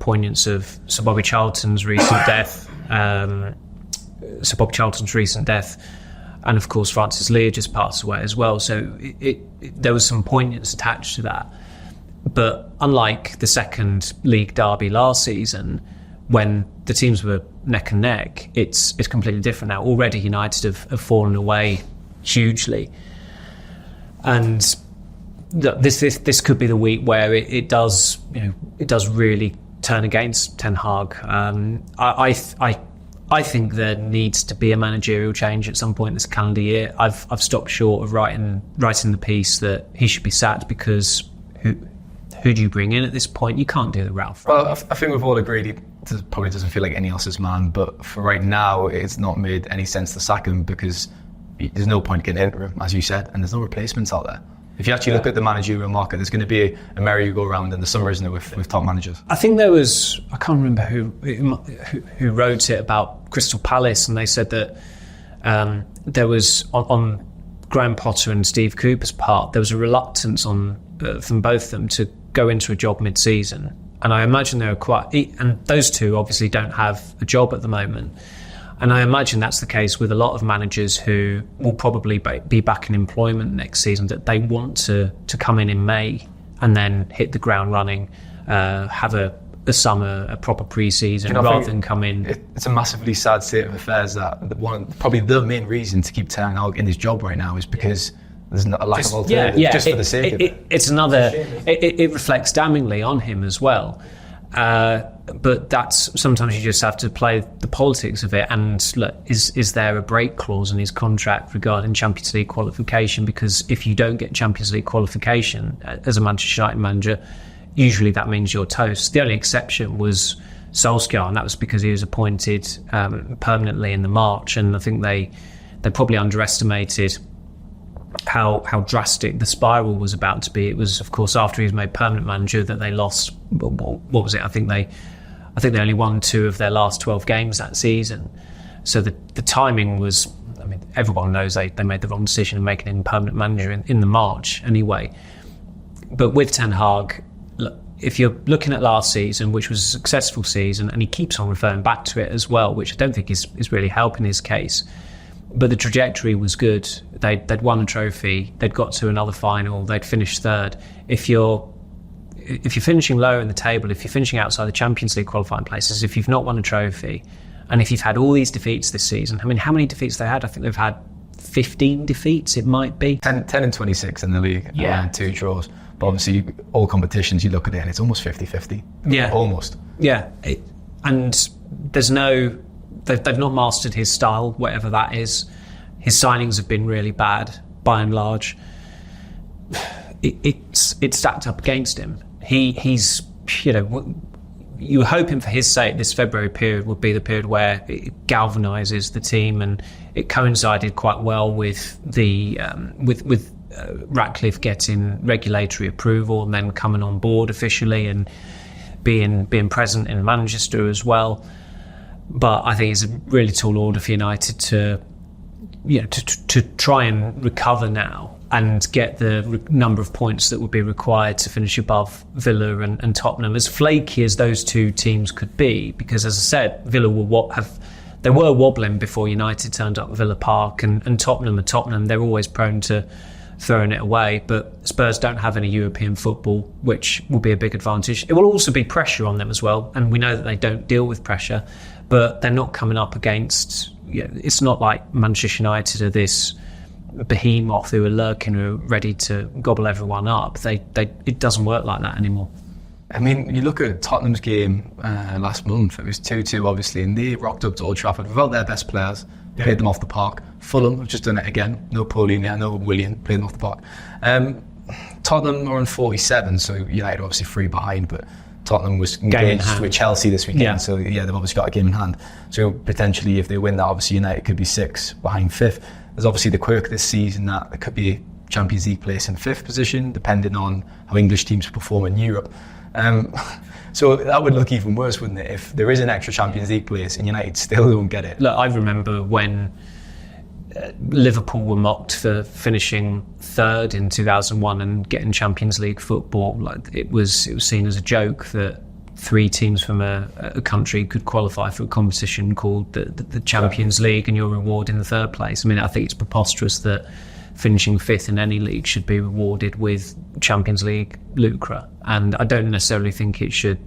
poignance of Sir Bobby Charlton's recent death. And of course Francis Lee just passed away as well. So there was some poignance attached to that. But unlike the second league derby last season, when the teams were neck and neck, it's completely different now. Already United have fallen away hugely. And this could be the week where it does really turn against Ten Hag. I think there needs to be a managerial change at some point this calendar year. I've stopped short of writing the piece that he should be sacked, because who do you bring in at this point? You can't do the Ralph. Well, I think we've all agreed he probably doesn't feel like any else's man, but for right now, it's not made any sense to sack him, because there's no point getting into him, as you said, and there's no replacements out there. If you actually look at the managerial market, there's going to be a merry-go-round in the summer, isn't it, with top managers? I think there was, I can't remember who wrote it about Crystal Palace, and they said that there was, on Graham Potter and Steve Cooper's part, there was a reluctance from both of them to go into a job mid-season. And I imagine they were and those two obviously don't have a job at the moment. And I imagine that's the case with a lot of managers who will probably be back in employment next season, that they want to come in May and then hit the ground running, have a summer, a proper pre-season, rather than come in. It's a massively sad state of affairs that probably the main reason to keep Ten Hag in his job right now is because there's not a lack of alternative, just for the sake of it. It's another. It reflects damningly on him as well. But that's, sometimes you just have to play the politics of it. And look, is there a break clause in his contract regarding Champions League qualification? Because if you don't get Champions League qualification as a Manchester United manager, usually that means you're toast. The only exception was Solskjaer, and that was because he was appointed permanently in the March. And I think they probably underestimated how drastic the spiral was about to be. It was, of course, after he was made permanent manager that they lost. What was it? I think they only won 2 of their last 12 games that season. So the timing was, I mean, everyone knows they made the wrong decision in making him permanent manager in the March anyway. But with Ten Hag, look, if you're looking at last season, which was a successful season, and he keeps on referring back to it as well, which I don't think is really helping his case. But the trajectory was good. They'd won a trophy. They'd got to another final. They'd finished third. If you're finishing lower in the table, if you're finishing outside the Champions League qualifying places, if you've not won a trophy, and if you've had all these defeats this season, I mean, how many defeats they had? I think they've had 15 defeats, it might be. 10 and 26 in the league, and 2 draws. But obviously, all competitions, you look at it and it's almost 50-50. Yeah. Almost. Yeah. And there's no... They've not mastered his style, whatever that is. His signings have been really bad, by and large. It's stacked up against him. He's, you were hoping for his sake this February period would be the period where it galvanises the team, and it coincided quite well with the with Ratcliffe getting regulatory approval and then coming on board officially and being present in Manchester as well. But I think it's a really tall order for United to try and recover now and get the number of points that would be required to finish above Villa and Tottenham. As flaky as those two teams could be, because as I said, Villa they were wobbling before United turned up at Villa Park, and Tottenham are Tottenham. They're always prone to throwing it away, but Spurs don't have any European football, which will be a big advantage. It will also be pressure on them as well, and we know that they don't deal with pressure, but they're not coming up against, it's not like Manchester United are this behemoth who are lurking, who are ready to gobble everyone up. It doesn't work like that anymore. I mean, you look at Tottenham's game last month, it was 2-2 obviously, and they rocked up to Old Trafford without their best players, played them off the park. Fulham have just done it again, no Pauline, no Willian, played them off the park. Tottenham are on 47, so United are obviously 3 behind, but Tottenham was engaged with Chelsea this weekend, so they've obviously got a game in hand. So potentially if they win that, obviously United could be 6 behind 5th. There's obviously the quirk this season that there could be a Champions League place in 5th position, depending on how English teams perform in Europe. So that would look even worse, wouldn't it, if there is an extra Champions League place and United still don't get it? Look, I remember when Liverpool were mocked for finishing third in 2001 and getting Champions League football. Like it was seen as a joke that 3 teams from a country could qualify for a competition called the Champions League, and you're rewarded in the third place. I mean, I think it's preposterous that finishing 5th in any league should be rewarded with Champions League lucre, and I don't necessarily think it should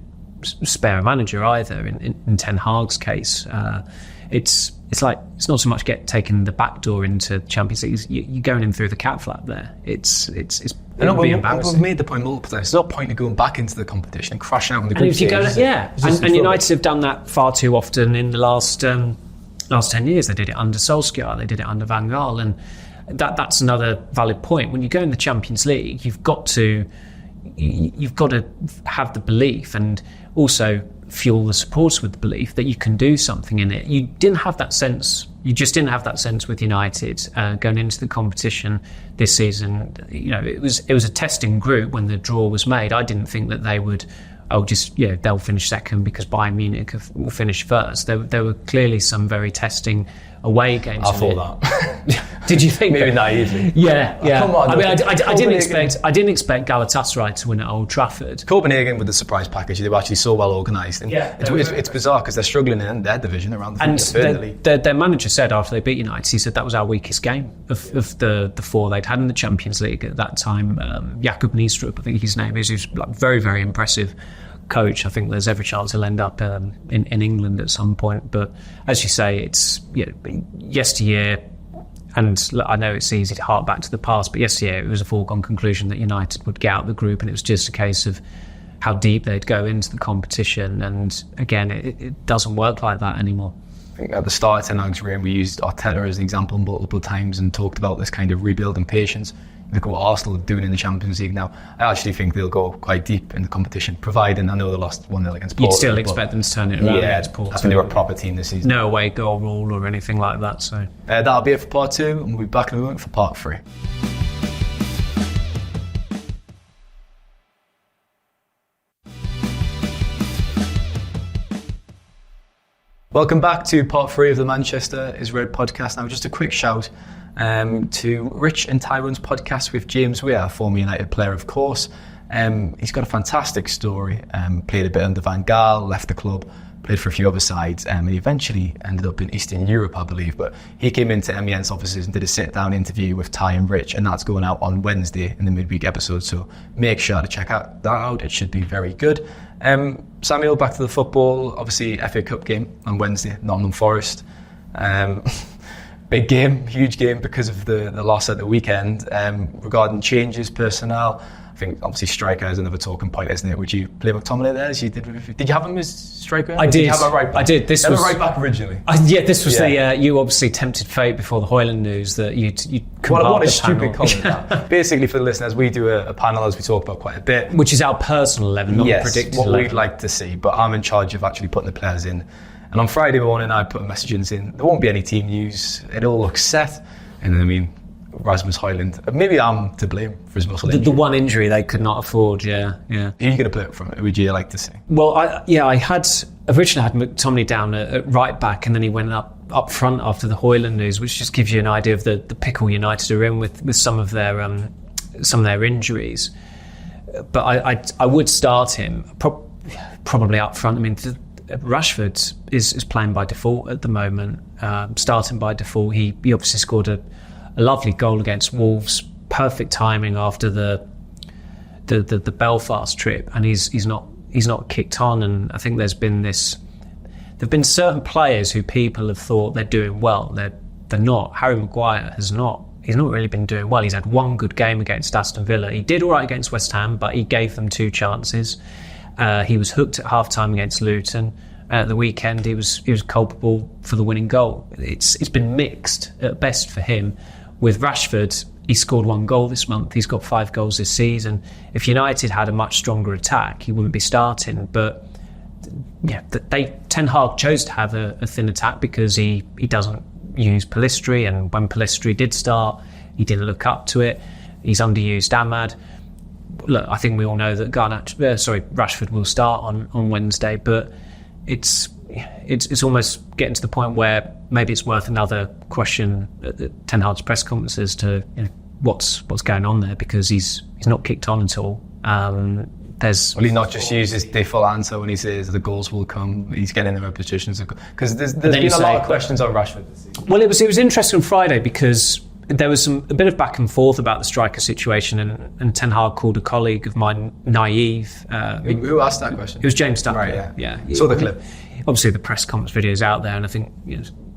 spare a manager either. In Ten Hag's case, it's like it's not so much taking the back door into Champions League. You're going in through the cat flap there. It would be embarrassing. We've made the point multiple times. There's no point in going back into the competition and crashing out in the group stage. And United have done that far too often in the last 10 years. They did it under Solskjaer. They did it under Van Gaal, and that's another valid point. When you go in the Champions League, you've got to have the belief, and also fuel the supporters with the belief that you can do something in it. You didn't have that sense. You just didn't have that sense with United going into the competition this season. You know, it was a testing group when the draw was made. I didn't think that they would. They'll finish second because Bayern Munich will finish first. There were clearly some very testing away games. I thought that. Did you think? Maybe naively. Yeah. Come on, I mean, I didn't expect Galatasaray to win at Old Trafford. Copenhagen with the surprise package, they were actually so well organised. And it's bizarre because they're struggling in their division around the league. Their manager said after they beat United, he said that was our weakest game of the 4 they'd had in the Champions League at that time. Jakub Niestrup, I think his name is, who's like very, very impressive coach. I think there's every chance he'll end up in England at some point. But as you say, it's yesteryear. And I know it's easy to hark back to the past, but yesterday it was a foregone conclusion that United would get out of the group, and it was just a case of how deep they'd go into the competition. And again, it doesn't work like that anymore. I think at the start of Ten Hag's reign, we used Arteta as an example multiple times and talked about this kind of rebuilding patience. Look at what Arsenal are doing in the Champions League now. I actually think they'll go quite deep in the competition, providing I know they lost 1-0 against Porto. You'd still expect them to turn it around against Porto. I think they were a proper team this season. No away goal rule or anything like that. So that'll be it for part 2, and we'll be back in a moment for part 3. Welcome back to part 3 of the Manchester is Red podcast. Now, just a quick shout to Rich and Tyrone's podcast with James Weir, former United player, of course. He's got a fantastic story. Played a bit under Van Gaal, left the club, played for a few other sides, and he eventually ended up in Eastern Europe, I believe. But he came into MEN's offices and did a sit-down interview with Ty and Rich, and that's going out on Wednesday in the midweek episode. So make sure to check that out. It should be very good. Samuel, back to the football. Obviously, FA Cup game on Wednesday, Nottingham Forest. Big game, huge game because of the loss at the weekend. Regarding changes, personnel, I think obviously striker is another talking point, isn't it? Would you play McTominay there as you did with... Did you have him as striker? I did. Did you have a right back? I did. This was a right back originally. This was you obviously tempted fate before the Hoyland news that you what a stupid comment. Basically, for the listeners, we do a panel as we talk about quite a bit, which is our personal 11, not the predicted what 11. We'd like to see. But I'm in charge of actually putting the players in. And on Friday morning, I put messages in. There won't be any team news. It all looks set. And then, I mean, Rasmus Højlund. Maybe I'm to blame for his muscle injury. The one injury they could not afford, yeah. Who are you going to play up from? Who would you like to see? Well, I had originally had McTominay down at right back, and then he went up front after the Højlund news, which just gives you an idea of the pickle United are in with some of their injuries. But I would start him probably up front. I mean, Rashford is playing by default at the moment, starting by default. He obviously scored a lovely goal against Wolves, perfect timing after the Belfast trip, and he's not kicked on. And I think there've been certain players who people have thought they're doing well. They're not. Harry Maguire has not. He's not really been doing well. He's had one good game against Aston Villa. He did all right against West Ham, but he gave them 2 chances. He was hooked at half-time against Luton. At the weekend, he was culpable for the winning goal. It's been mixed at best for him. With Rashford, he scored 1 goal this month. He's got 5 goals this season. If United had a much stronger attack, he wouldn't be starting. But yeah, Ten Hag chose to have a thin attack because he doesn't use Pellistri, and when Pellistri did start, he didn't look up to it. He's underused Ahmad. Look, I think we all know that Rashford will start on Wednesday, but it's it's almost getting to the point where maybe it's worth another question at Ten Hag's press conference as to what's going on there, because he's not kicked on at all. Will he not just use his default answer when he says the goals will come? He's getting in the repetitions because there's been a lot of questions on Rashford this season. Well, it was interesting on Friday because there was a bit of back and forth about the striker situation, and Ten Hag called a colleague of mine naive. Who asked that question? It was James Ducker. Right, yeah. Saw the clip. Obviously, the press conference video is out there, and I think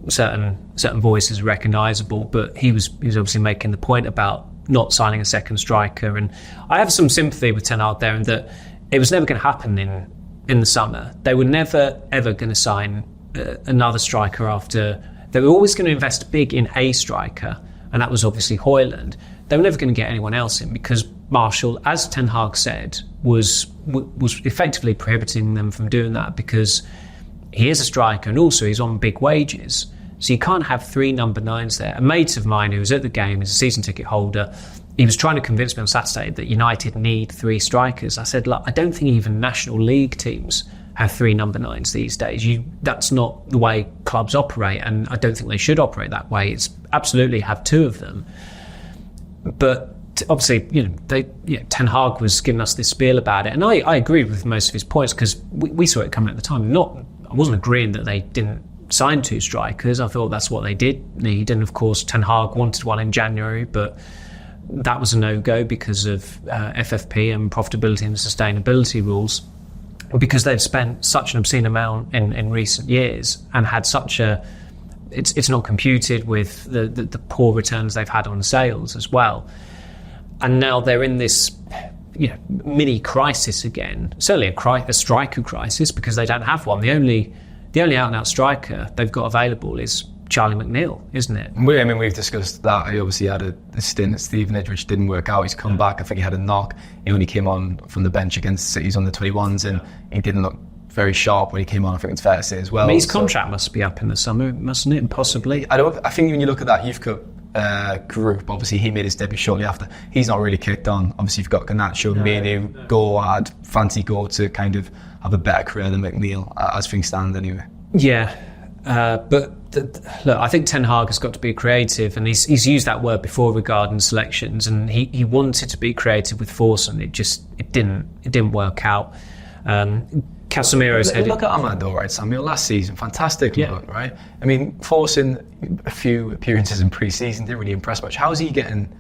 certain voices are recognisable. But he was obviously making the point about not signing a second striker, and I have some sympathy with Ten Hag there, in that it was never going to happen in the summer. They were never ever going to sign another striker after. They were always going to invest big in a striker. And that was obviously Højlund. They were never going to get anyone else in because Marshall, as Ten Hag said, was effectively prohibiting them from doing that because he is a striker and also he's on big wages. So you can't have 3 number 9s there. A mate of mine who was at the game, is a season ticket holder, he was trying to convince me on Saturday that United need 3 strikers. I said, look, I don't think even National League teams have 3 number 9s these days. That's not the way clubs operate, and I don't think they should operate that way. It's absolutely have 2 of them. But obviously, Ten Hag was giving us this spiel about it, and I agreed with most of his points because we saw it coming at the time. I wasn't agreeing that they didn't sign 2 strikers. I thought that's what they did need, and of course Ten Hag wanted one in January, but that was a no-go because of FFP and profitability and sustainability rules. Because they've spent such an obscene amount in recent years and had such it's not computed with the poor returns they've had on sales as well, and now they're in this mini crisis again. Certainly a striker crisis because they don't have one. The only out and out striker they've got available is Charlie McNeil, isn't it? We've discussed that. He obviously had a stint at Stevenage which didn't work out. He's come back. I think he had a knock. He only came on from the bench against City's under 21s, and he didn't look very sharp when he came on. I think it's fair to say as well. His contract must be up in the summer, mustn't it? Possibly. I think when you look at that youth cup group, obviously he made his debut shortly after. He's not really kicked on. Obviously you've got Garnacho, Manu, Go. I'd fancy Go to kind of have a better career than McNeil as things stand anyway. Yeah. But look, I think Ten Hag has got to be creative, and he's used that word before regarding selections, and he wanted to be creative with Forson. It didn't work out. Casemiro's headed. Look at Ahmad though, right, Samuel? Last season, fantastic look, right? I mean, Forson, a few appearances in pre-season, didn't really impress much. How's he getting?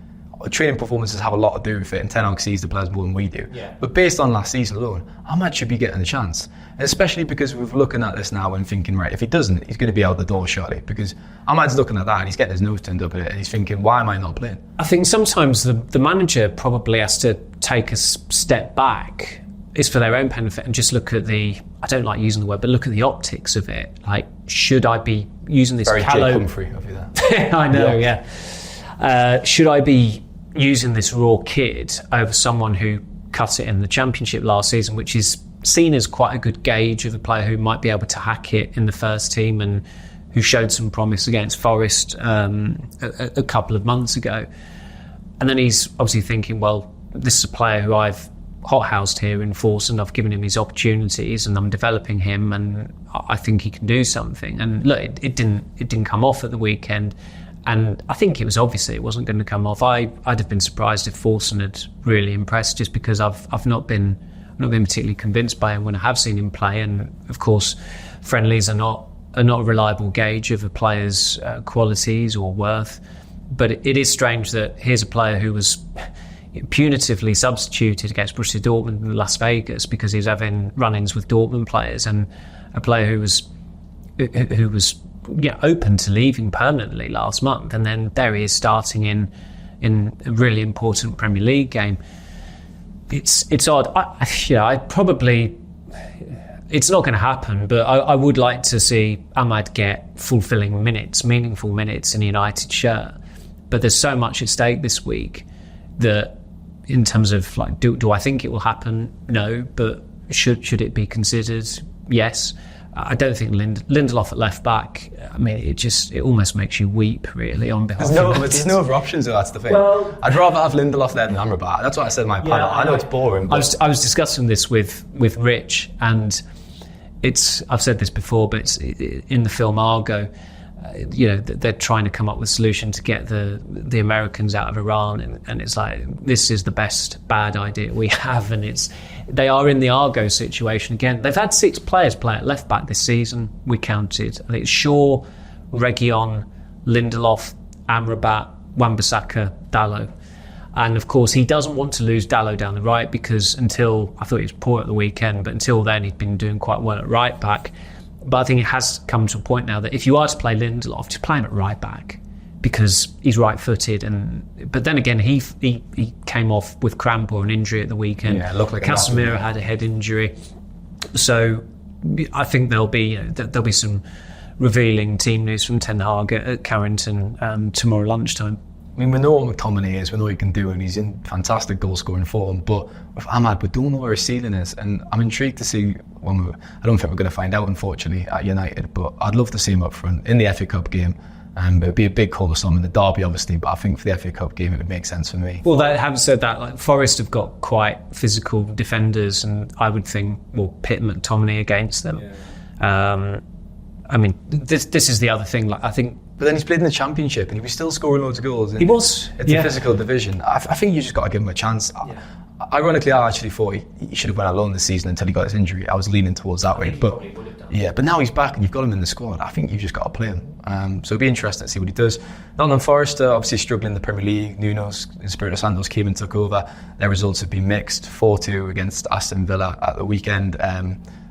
Training performances have a lot to do with it, and Ten Hag sees the players more than we do. Yeah. But based on last season alone, Ahmad should be getting a chance. And especially because we're looking at this now and thinking, right, if he doesn't, he's going to be out the door shortly. Because Ahmad's looking at that and he's getting his nose turned up at it, and he's thinking, why am I not playing? I think sometimes the manager probably has to take a step back. It's for their own benefit and just look at I don't like using the word, but look at the optics of it. Like, should I be using this Very Jake Humphrey of you there. I know, yeah. Should I be using this raw kid over someone who cut it in the Championship last season, which is seen as quite a good gauge of a player who might be able to hack it in the first team and who showed some promise against Forest a couple of months ago. And then he's obviously thinking, well, this is a player who I've hothoused here in Forson. I've given him his opportunities and I'm developing him, and I think he can do something. And look, it didn't come off at the weekend. And I think it was obviously it wasn't going to come off. I'd have been surprised if Forson had really impressed, just because I've not been particularly convinced by him when I have seen him play. And of course, friendlies are not a reliable gauge of a player's qualities or worth. But it is strange that here's a player who was punitively substituted against Borussia Dortmund in Las Vegas because he was having run-ins with Dortmund players, and a player who was open to leaving permanently last month, and then there he is starting in a really important Premier League game. It's odd. I probably, it's not going to happen, but I would like to see Ahmad get fulfilling minutes, meaningful minutes in a United shirt. But there's so much at stake this week that, in terms of like, do I think it will happen? No, but should it be considered? Yes. I don't think Lindelof at left back, I mean, it almost makes you weep, really, on behalf of There's no other options, though, that's the thing. Well, I'd rather have Lindelof there than Amrabat. That's what I said in my panel. I know it's boring. But I was discussing this with Rich, and I've said this before, but it's in the film Argo. They're trying to come up with a solution to get the Americans out of Iran, and it's like, this is the best bad idea we have, and they are in the Argo situation again. They've had 6 players play at left back this season. We counted. I think it's Shaw, Reguilon, Lindelof, Amrabat, Wan-Bissaka, Dalot. And of course, he doesn't want to lose Dalot down the right, because I thought he was poor at the weekend, but until then he'd been doing quite well at right back. But I think it has come to a point now that if you are to play Lindelof, just play him at right back, because he's right-footed. But then again, he came off with cramp or an injury at the weekend. Yeah, it looked like Casemiro had a head injury. So I think there'll be some revealing team news from Ten Hag at Carrington tomorrow lunchtime. I mean, we know what McTominay is, we know what he can do, and he's in fantastic goal-scoring form, but with Ahmad, we don't know where his ceiling is, and I'm intrigued to see I don't think we're going to find out, unfortunately, at United, but I'd love to see him up front in the FA Cup game. It would be a big call or something in the derby, obviously, but I think for the FA Cup game, it would make sense for me. Well, having said that, like, Forest have got quite physical defenders, and I would think we'll pit McTominay against them. Yeah. I mean, this is the other thing. Like, I think. But then he's played in the Championship and he was still scoring loads of goals. He was. It's a physical division. I think you just got to give him a chance. Yeah. Ironically, I actually thought he should have went alone this season until he got his injury. I was leaning towards that way. But but now he's back and you've got him in the squad. I think you've just got to play him. So it'll be interesting to see what he does. Nottingham Forest are obviously struggling in the Premier League. Nuno's Espirito Santos came and took over. Their results have been mixed. 4-2 against Aston Villa at the weekend.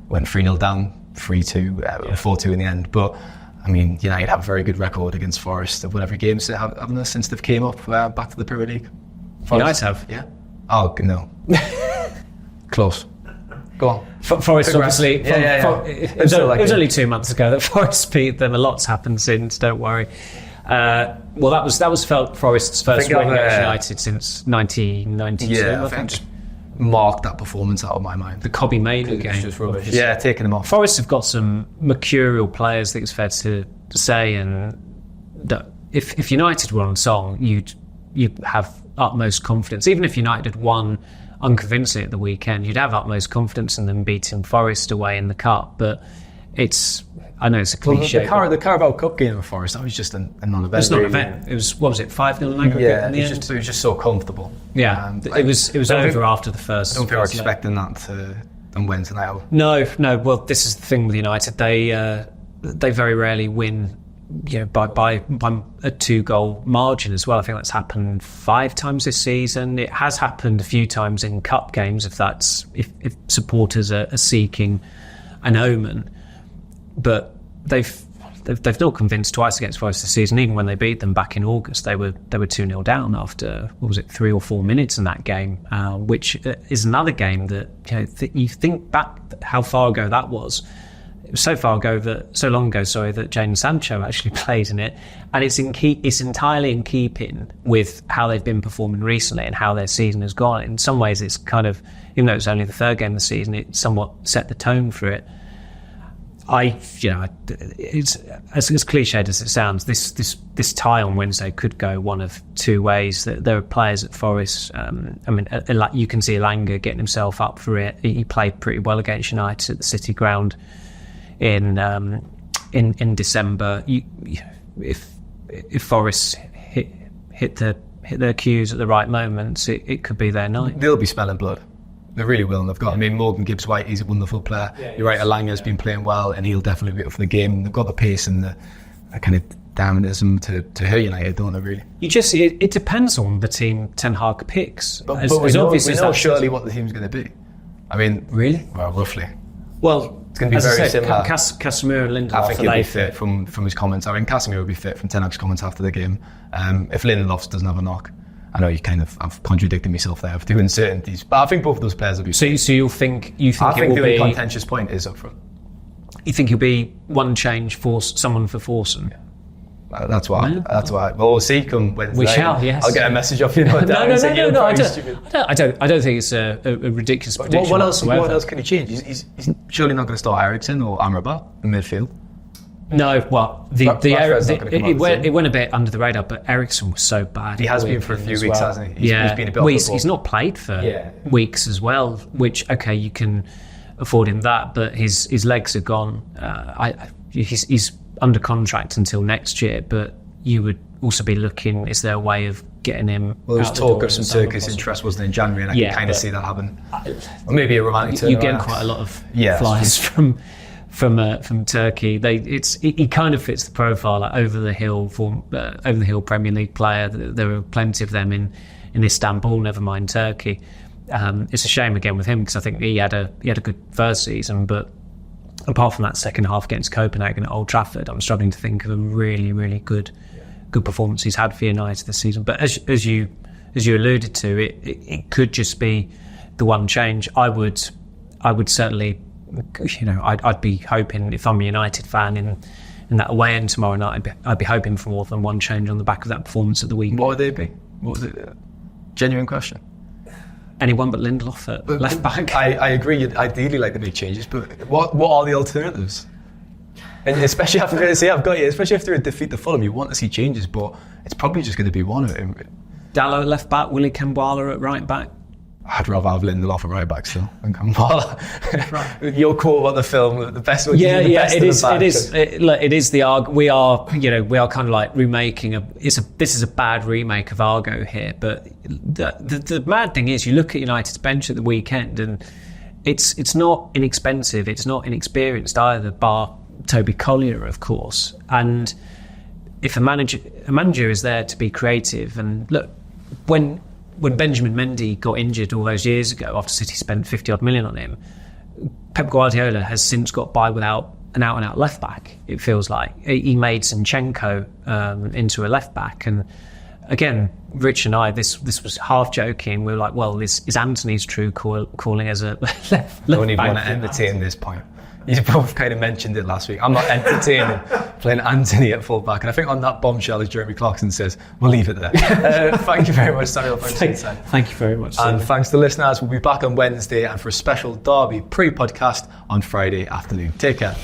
Went 3-0 down, 3-2, 4-2 in the end. But I mean, United have a very good record against Forest. They've won every game since they've came up back to the Premier League. Forest have? Yeah. Oh, no. Close. Go on. Forest, obviously. It was only 2 months ago that Forest beat them. A lot's happened since, don't worry. That was Forest's first win against United since 1992. Yeah, I think just marked that performance out of my mind. The Kobe Mainoo game. Just rubbish. Yeah, taking them off. Forest have got some mercurial players, I think it's fair to say, and that if United were on song, you'd have utmost confidence. Even if United had won unconvincingly at the weekend, you'd have utmost confidence in them beating Forest away in the cup. But I know it's a cliche. The Carabao Cup game of Forest, that was just a non-event. It's not an event. It was, 5-0 in aggregate in the end? It was just so comfortable. Yeah, it was over after the first. I don't think we're expecting that to win tonight. No. Well, this is the thing with United. They very rarely win, by a 2-goal margin as well. I think that's happened 5 times this season. It has happened a few times in cup games, if supporters are seeking an omen. But they've not convinced twice against Forest this season. Even when they beat them back in August, they were 2-0 down after 3 or 4 minutes in that game, which is another game that you think back how far ago that was. It was so long ago that Jadon Sancho actually played in it, and it's entirely in keeping with how they've been performing recently and how their season has gone. In some ways, it's kind of, even though it's only the 3rd game of the season, it somewhat set the tone for it. It's as cliched as it sounds. This tie on Wednesday could go one of 2 ways. That there are players at Forest. You can see Elanga getting himself up for it. He played pretty well against United at the City Ground in December. If Forest hit their cues at the right moments, it could be their night. They'll be smelling blood. They really will, and they've got. Morgan Gibbs-White, he's a wonderful player. Yeah, you're right, Elanga's been playing well, and he'll definitely be up for the game. They've got the pace and the kind of dynamism to hurt United, don't they? Really. It depends on the team Ten Hag picks. But we know surely what the team's going to be. Really? Well, roughly. Well, it's going to be very similar. Casemiro and Lindelof. I think he'll be fit from his comments. I think Casemiro will be fit from Ten Hag's comments after the game. If Lindelof doesn't have a knock. I know I've contradicted myself there with the uncertainties, but I think both of those players will be. So you think I think the only contentious point is up front. You think he'll be one change for someone for Forson? Yeah. That's why. Well, we'll see come Wednesday. We shall. Yes. I'll get a message off you. No. I don't think it's a ridiculous prediction. What else can he change? He's surely not going to start Eriksen or Amrabat in midfield. No, well, it went a bit under the radar, but Eriksen was so bad. He has been for a few weeks, hasn't he? He's been a bit he's not played for weeks as well, which, okay, you can afford him that, but his legs are gone. He's under contract until next year, but you would also be looking, is there a way of getting him? Well, there was talk of some Turkish interest, wasn't there, in January, and I can kind of see that happen. Or maybe a romantic turnaround. You get quite a lot of flyers from Turkey. He kind of fits the profile, like over the hill Premier League player. There are plenty of them in Istanbul, never mind Turkey. It's a shame again with him because I think he had a good first season, but apart from that second half against Copenhagen at Old Trafford, I'm struggling to think of a really, really good performance he's had for United this season. But as you alluded to, it could just be the one change. I would certainly, I'd be hoping, if I'm a United fan in that away end tomorrow night, I'd be hoping for more than one change on the back of that performance at the weekend. What would they be? What was it? Genuine question. Anyone but Lindelof at left back. I agree. You'd ideally like to make changes, but what are the alternatives? And especially after especially after a defeat to Fulham, you want to see changes, but it's probably just going to be one of them. Dalot at left back, Willy Kambwala at right back. I'd rather have Lindelof at right back still than Kambwala. Right. Your quote about the film, the best way. It is the Argo. We are kind of like remaking this is a bad remake of Argo here, but the mad thing is, you look at United's bench at the weekend, and it's not inexpensive, it's not inexperienced either, bar Toby Collier, of course. And if a manager is there to be creative, and look, when Benjamin Mendy got injured all those years ago after City spent 50 odd million on him, Pep Guardiola has since got by without an out-and-out left back. It feels like he made Zinchenko into a left back, and again, Rich and I, this was half joking. We were like, well, this is Antony's true calling as a left back. I don't even want to entertain this point. You both kind of mentioned it last week. I'm not entertaining playing Antony at full back. And I think on that bombshell, as Jeremy Clarkson says, we'll leave it there. Thank you very much, Samuel. Thank you very much. And thanks to listeners. We'll be back on Wednesday and for a special Derby pre-podcast on Friday afternoon. Take care.